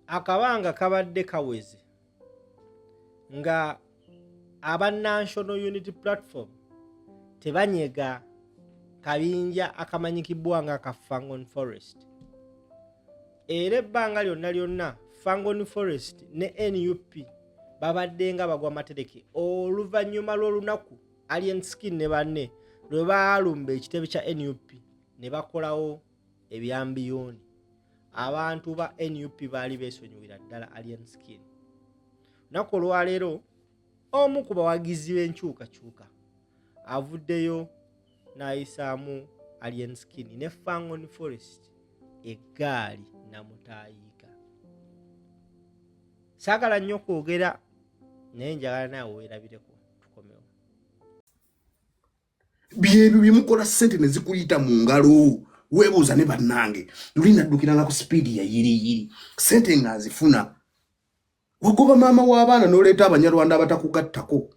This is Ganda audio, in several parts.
akabanga kabadde kaweze nga aba National Unity Platform tebanyega kabinja akamanyikibwa nga ka Fangon Forest. Era ebbanga lyonna Fangon Forest ne NUP babadde nga bagwa matereke oluvannyuma lw'olunaku Alien Skin ne banne lwe baalumba ekitebe kya NUP ne bakolawo ebyambiyoni. Abantu ba NUP baali beesonyiwira ddala Alien Skin. Naku olwaleero omu ku bawagizi b'enkyukakyuka avuddeyo n'ayisaamu Alien Skin ne Fangon Forest eggaali namutayiika. Saagala nnyo kwogera naye njagala naawe weerabireko tukomewo. Byebyo byemukola ssente ne zikuyita mu ngalo weebuuza ne bannange luli naddukiranga ku sipiidi ya yiriyiri ssente nga azifuna wagoba maama w'abaana n'oleeta abanyarwanda abatakugattako.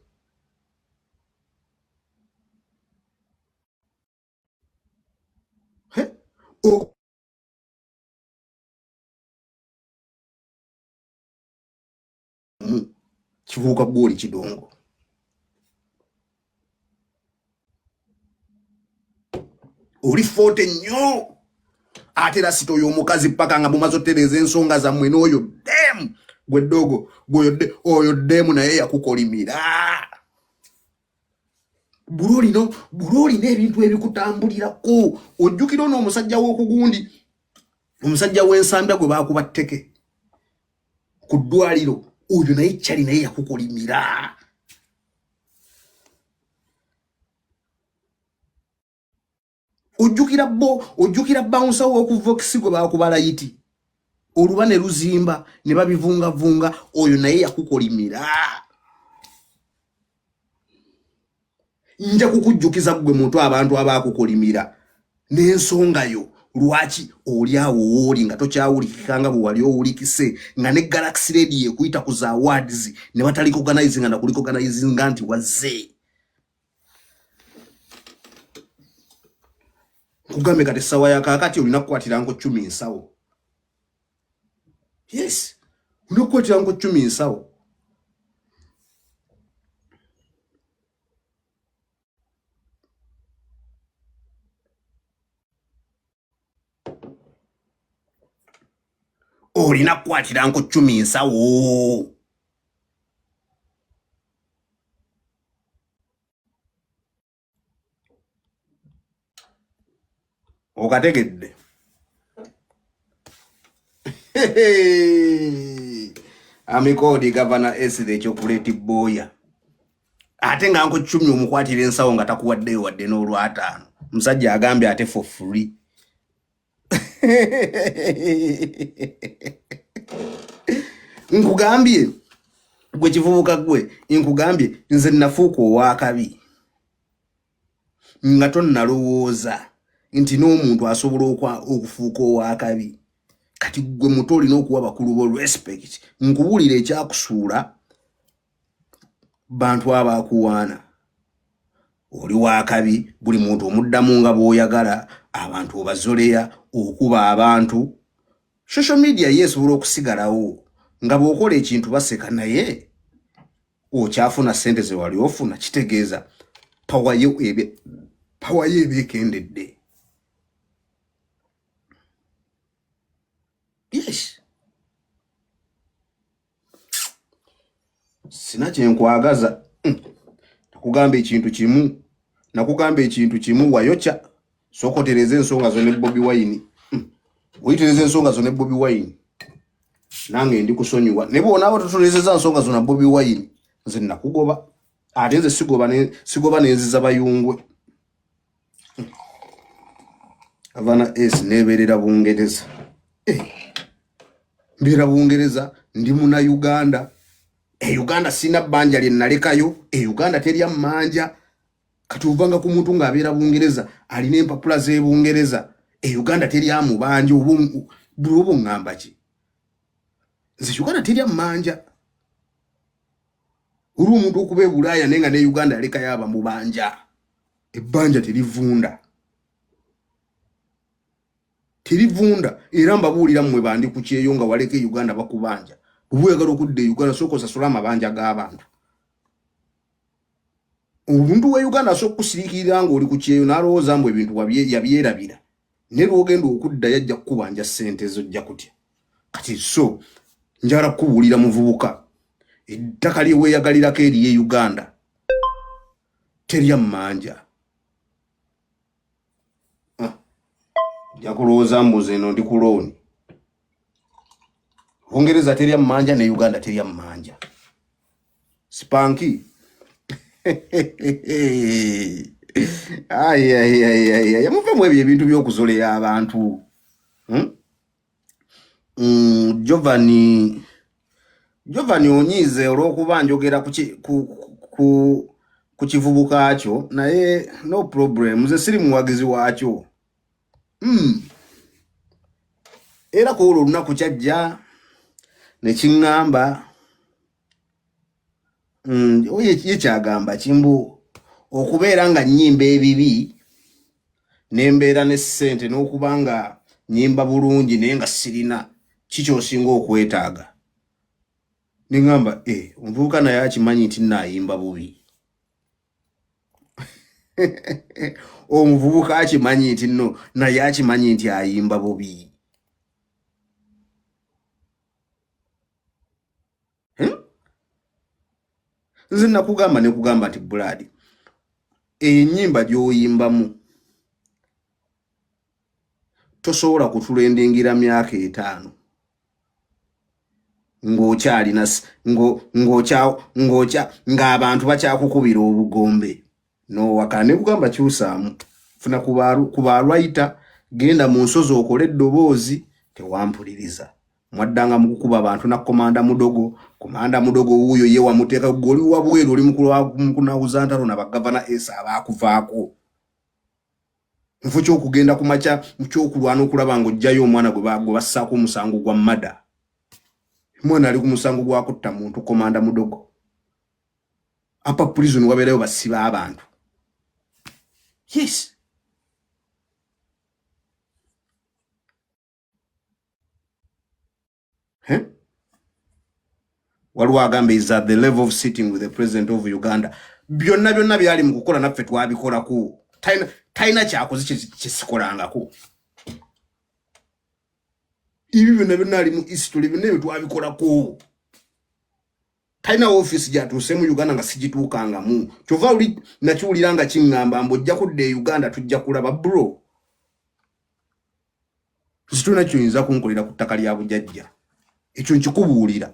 Kivuuka ggooli kidongo. Oli fote nnyo ate era sito y'omukazi paka nga bumaze otereza ensonga zammwe n'oyo demu gwe ddogo oyo demu naye yakukolimira. Buloli n'ebintu ebikutambulirako ojjukira ono omusajja w'okugundi omusajja w'ensambya gwe baakuba tteke ku ddwaliro oyo naye kyali naye yakukolimira. Ojjukira bouncer w'oku Vox gwe baakuba layiti oluba ne luzimba ne babivungavunga oyo naye yakukolimira. Nja kukujjukiza gwe muntu abantu abaakukolimira n'ensonga yo lwaki oli awo wooli nga tokyawulikikanga bwe wali owulikise nga ne Galaxy Radio ekuyita ku za awards ne batali organizing na kuliko organizing nti wazze. Kugambe kati sawa ya kakati olina kukwatira nko 10 nsawo. Yes, unakwatira nko 10 nsawo. Olina kukwatira nko 10 nsawo. Okategedde. Amikodi Governor Esile chocolate boya. Ate nga nko 10 omukwatira ensawo nga takuwadde wadde n'olwataano. Musajja agambye ate for free. Nkugambye gwe kivubuka gwe nkugambye nze nafuuka owakabi nga tonnalowooza nti n'omuntu asobola okufuuka owakabi. Kati gwe muto olina okuwa bakulu bo respect nkubuulira ekyakusuula bantu abaakuwaana oli wakabi buli muntu omuddamu nga bw'oyagala abantu obazoleya okuba abantu. Social media yesobola okusigalawo nga bw'okola ekintu baseka naye okyafuna ssente ze wali ofuna kitegeeza pawa yo ebeekendedde. Yes. Sina kyenkwagaza. Nakugamba ekintu kimu wayokya sokotereza ensonga zo ne Bobi Wine. Oyitereza ensonga zo ne Bobi Wine. Nange ndi kusonyiwa. Ne bona abo tutulereza ensonga zo na Bobi Wine. Nze nakugoba. Ate nze sigoba nenziza bayungwe. Avana es neberera Bungereza. Mbira Bungereza ndi muna Uganda. Uganda sina bbanja lye nalekayo. Uganda teri amanja. Kati uvanga ku muntu ng'abeera Bungereza alina empapula z'e Bungereza. Uganda teri amubanja obo ngamba ki? Nze Uganda teri amanja. Uri omuntu okuba e Bulaaya nenga ne Uganda aleka yaba mubanja. Ebbanja terivunda. terivunda era mbabuulira mmwe bandi ku kyeyo nga waleke Uganda bakubanja bwegalo kudde Uganda soko sasula amabanja g'abantu omuntu wa Uganda soko kusirikira ngo oli ku kyeyo nalowooza mbu ebintu yabyerabira ne lwogenda okudda yajja kubanja ssente zojja kutya kati so njala kubuulira muvubuka ettaka lyeweeyagalirako eriye Uganda terya mmanja jakulowooza mbuze eno ndi kulooni Bungereza terya mmanja ne Uganda terya mmanja Spanky yamuvamu ebyo ebintu by'okuzolera abantu Giovanni onyize olw'okuba njogera ku kivubuka kyo naye no problem nze siri muwagizi waakyo era ko olunaku kyajja ne kiŋŋamba ye kyagamba kimbu okubeera nga nnyimba ebibi n'embeera ne ssente n'okuba nga nnyimba bulungi naye nga sirina kikyosinga okwetaaga ne ŋŋamba omuvubuka naye akimanyi nti naayimba bubi omuvubuka akimanyi nti no naye akimanyi nti ayimba bubi nze nakugamba ne kugamba nti Brad ennyimba gy'oyimbamu tosobola kutulendingira myaka 5 ng'okyalina ng'abantu bakyakukubira obugombe n'owaka ne kugamba kyusaamu funa ku balwaita genda mu nsozi okole eddoboozi tewampuliriza mwaddanga mu kukuba abantu na komanda mudogo wuuyo ye wamuteeka goli wabweru oli mukunawuza ntalo na bagavana esa abaakuvaako nfu ky'okugenda ku makya ky'okulwana okulaba ng'ojjayo omwana gwe bassaako omusango gwa mmada mwana ali ku musango gwa kutta muntu komanda mudogo apa prison wabeerayo basiba abantu yes waliwo agamba is at the level of sitting with the president of Uganda byonna byali mu kukola naffe twabikolako taina kyakoze kyesikolangako ibi byonna ali mu history byonna twabikolako taina office gyatuuse mu Uganda nga sigituukangamu kyova oli nakiwulira nga kiŋŋamba mbojja kudda e Uganda tujja kulaba bro situna kyoyinza kunkolera ku ttaka lya bujajja ekyo nkikubuulira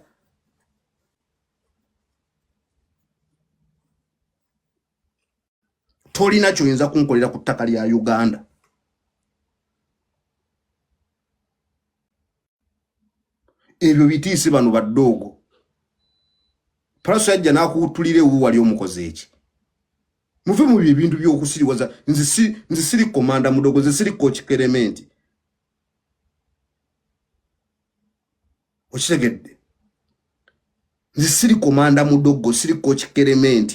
tolina kyoyinza kunkolera ku ttaka lya Uganda ebyo bitiisi bano baddoogo Palaso yajja n'akutulira ewu wali omukoze eki muve mu bintu by'okusiriwaza nze siri komanda mudogo nze siri coach Clement okitegedde nze siri komanda mudogo siri coach Clement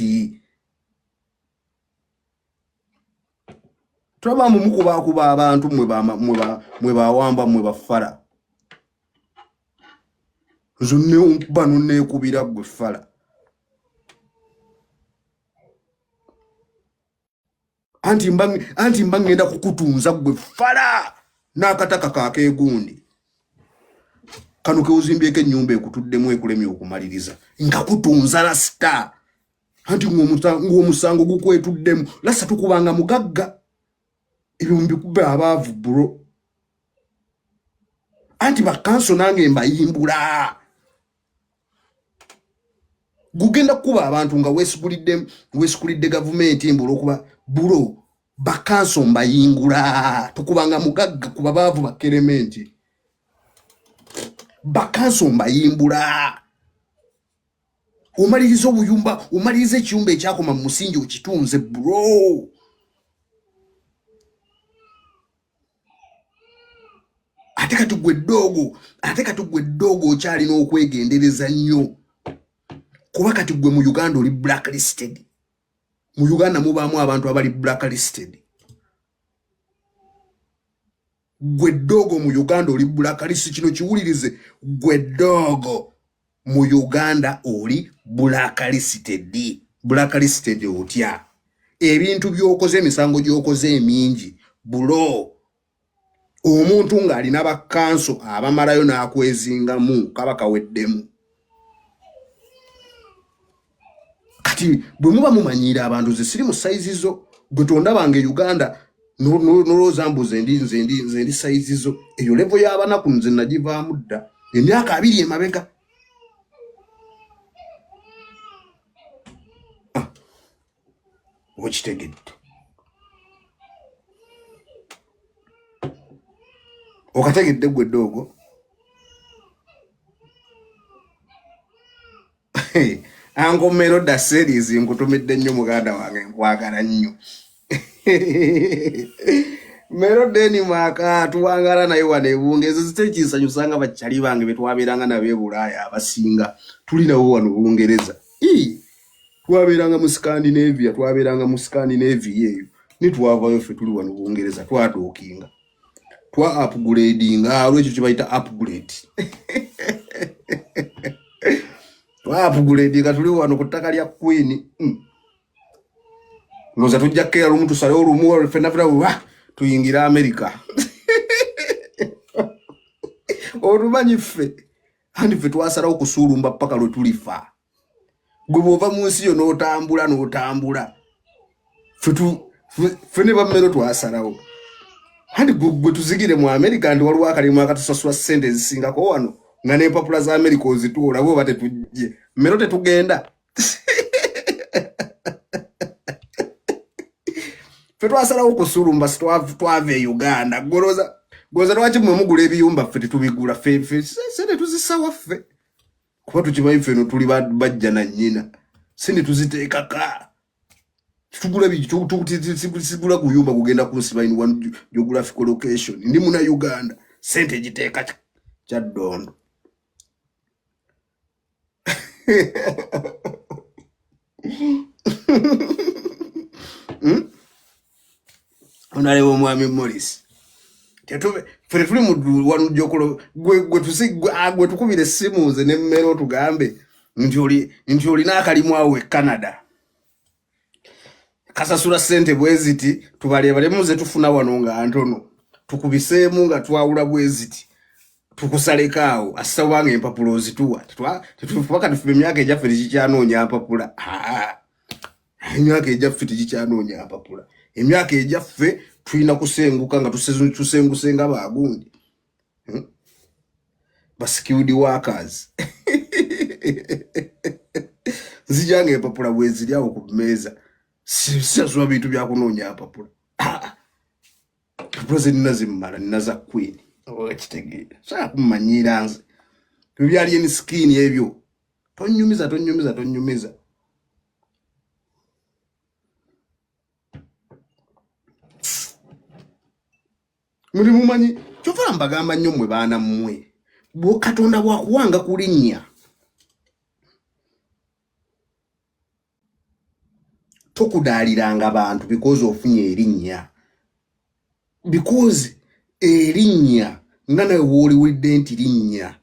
tulaba mukuba abantu mwe bawamba mwe bafala nzunne bano neekubira gwe fala anti mba ngenda kukutunza gwe fala n'akataka kakeegundi kano keuzimbyeko ennyumba ekutuddemu ekulemye okumaliriza nga kutunza lasita anti ng'omusango gukwetuddemu lasa tukubanga mugagga ebyo mbikube abaavu bro anti bakanso nange mbayimbula gugenda kuba abantu nga weesikulidde gavumenti mbu olwokuba bulo bakanso mbayingula tukubanga mugagga ku babaavu ba Clement bakanso mbayimbula omaliriza obuyumba omaliriza ekiyumba ekyakoma mu musingi okitunze bro ate kati gwe ddogo okyalina okwegendereza nnyo kuba kati gwe mu Uganda oli blacklisted mu Uganda mubaamu abantu abali blacklisted gwe dogo mu Uganda oli blacklist kino kiwulirize gwe dogo mu Uganda oli blacklisted otya ebintu byokoze emisango gyokoze emingi bulo omuntu ng'alina bakanso abamalayo n'akwezingamu kaba kaweddemu kati bwe muba mumanyira abantu ze siri mu size zo gwe tonda bange Uganda no zambuze ndi size zo eyo level y'abanaku nze nagivaamu dda emyaka 2 emabega okitegedde okategedde gwe dogo angomero da series nkutumidde nnyo muganda wange nkwagala nnyo mero deni maka tuwangala naye wanebungezo zitekisanyusanga bachali bange betwaberanga nabe Bulaya abasinga tulina wo wano Bungereza twaberanga mu Scandinavia eyo nitwavayo fe tuli wano Bungereza twatuukinga twa upgrading alwekyo kibayita upgrade twa upgrade ka tuli wano kutaka lya Queen noza tujja kera lumuntu sale olumu fenafuna tuyingira America orumanyi ffe andi ffe twasala okusulumba paka lwe tulifa gwe bova mu nsi yo n'otambula ffe ne bammero twasalawo andi gwe tuzigire mu America ndi waliwo akalimu akatusasula ssente ezisingako wano nga n'empapula za America ozituula bo batetujje mmero tetugenda ffe twasalawo okusulumba twave Uganda goza lwaki mwe mugula ebiyumba ffe tetubigula ffe sente tuzisawa ffe kuba tukimanyi ffe no tuli bajja na nnyina sente tuziteekaka tugula sigula kuyumba kugenda kunsiba in one geographical location ndi muna Uganda sente giteeka kya ddondo onalewo mwami Morris tetube fere tuli mu wanu jokolo gwe tukubire simu ze ne mmero tugambe nti oli n'akalimu awe Canada kasasula sente bweziti tubalebale muze tufuna wano nga ntono tukubiseemu nga twawula bweziti tukusalekaawo assa wange empapulo ozituwa tetufaka tufuba emyaka ejaffe tekikyanoonya mpapula emyaka ejaffe tekikyanoonya mpapula emyaka ejaffe tulina kusenguka nga tusengusenga baagundi skilled workers nzijange empapula bweziri awo ku mmeeza sisasula bintu byakunoonya mpapula mpapula nina zimmala nina za Queen okitegeera saa kummanyiira nze tubyali eni skin ebyo tonnyumiza muri mumanyi kyova mbagamba nnyo mmwe baana mmwe Katonda bwakuwanga kulinnya tokudaaliranga abantu because ofunye erinnya because erinnya nga nawe wooliwulidde nti linnya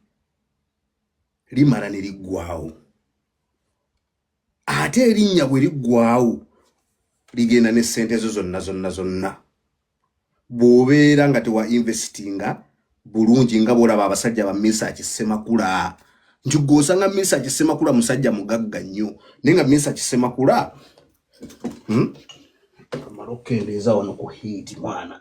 limala ne liggwawo ate erinnya bwe liggwawo ligenda ne ssente zo zonna bw'obeera nga tewa investinga bulungi nga bw'olaba abasajja ba Mesach Ssemakula nti gw'osanga Mesach Ssemakula musajja mugagga nnyo naye nga Mesach Ssemakula kamala okukendeeza wano ku hiiti mwana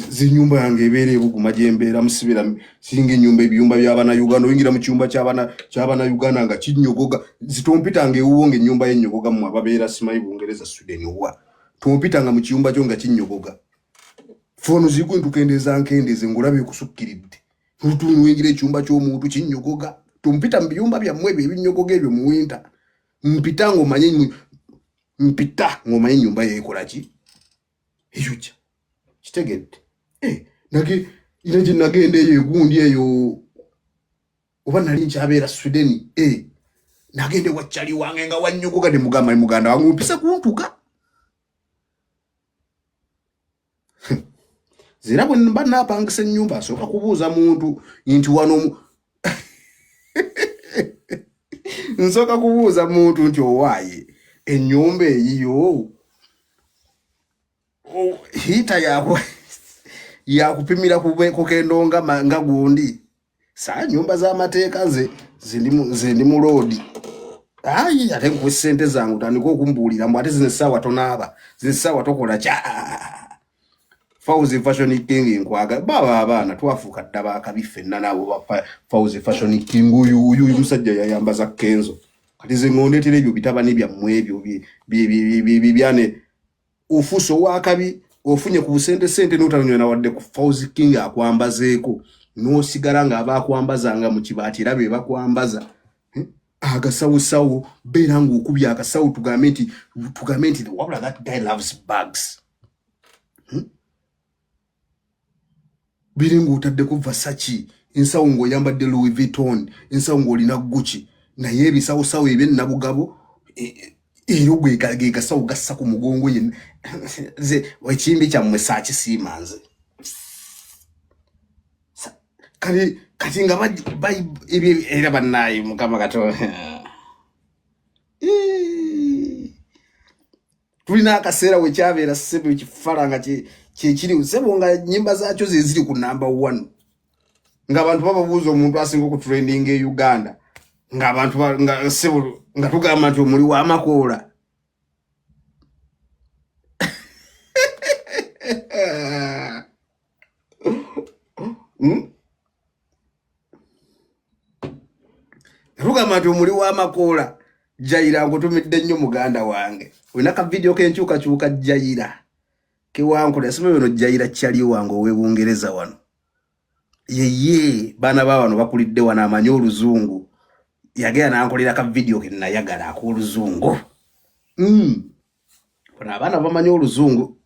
zinyumba yange ebeera ebuguma gye mbeera musibira singa ennyumba ebiyumba by'abaana Uganda oyingira mu kiyumba ky'abaana Uganda nga kinnyogoga zitompitanga ewuwo ng'ennyumba y'ennyogoga mmwe ababeera simanyi Bungereza Sweden wa tompitanga mu kiyumba kyo nga kinnyogoga fono zigwe ntukendeeza nkendeeze ng'olabye kusukkiridde ntutuunu oyingira ekiyumba ky'omuntu kinnyogoga tompita mu biyumba byammwe ebyo ebinnyogoga ebyo mu winta mpita ng'omanye ennyumba yeekola ki ekyo kya kitegedde ina gye nagenda eyo egundi eyo oba nali nkyabeera Sweden nagende wakyali wange nga wannyogoga ne muganda wange mpisa kuntuka zira bwe mba napangisa ennyumba asooka kubuuza muntu nti wano nsooka kubuuza muntu nti owaaye ennyumba eyiyo hita yakupimira kukendo nga gundi saa nyumba z'amateeka nze ndi mu loodi ayi ate nkuwe ssente zangu tandika okumbuulira mbu ate zino essaawa tonaaba zino essaawa tokola kya Fauzi Fashion King nkwaga baba abaana twafuuka ddaba akabi ffenna nabo Fauzi Fashion King uyu musajja yayambaza Kenzo kati ze ngondetera ebyo bitabani byammwe ebyo byane ufuso wakabi ofunye ku sente n'otanyo na wadde ku Fauzi King akwambazeeko n'osigala nga abakwambazanga mu kibaati era be bakwambaza agasawo beera ng'okubya akasawo tugambe nti wabula that guy loves bags birengo utaddeko Versace ensawo ng'oyambadde Louis Vuitton ensawo ng'olina Gucci naye ebisawo eby'ennabugabo iyo gwe gasawo gassa ku mugongo ye ze ekimbi kyammwe saakisiima nze kati nga era bannaye mukama kato tulina akaseera we kyabeera ssebo ekifala nga kyekiri ssebo nga nnyimba zaakyo ze ziri ku number 1 ng'abantu bababuuza omuntu asinga okutrending e Uganda ng'abantu nga ssebo nga tugamba nti omuli w'amakoola tugamba nti omuli w'amakoola Jaira ngutumidde nnyo muganda wange olina ka video kenkyukakyuka Jaira kewankula yasoma bino Jaira kyali wange ow'Ebungereza wano yeye baana ba wano bakulidde wana amanyi oluzungu yagera nankolera ka video ke nayagala ak'oluzungu bana abaana bamanyi oluzungu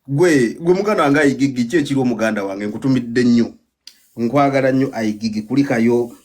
gwe muganda wange ayigigi ki ekiri omuganda wange nkutumidde nnyo nkwagala nnyo ayigigi kulikayo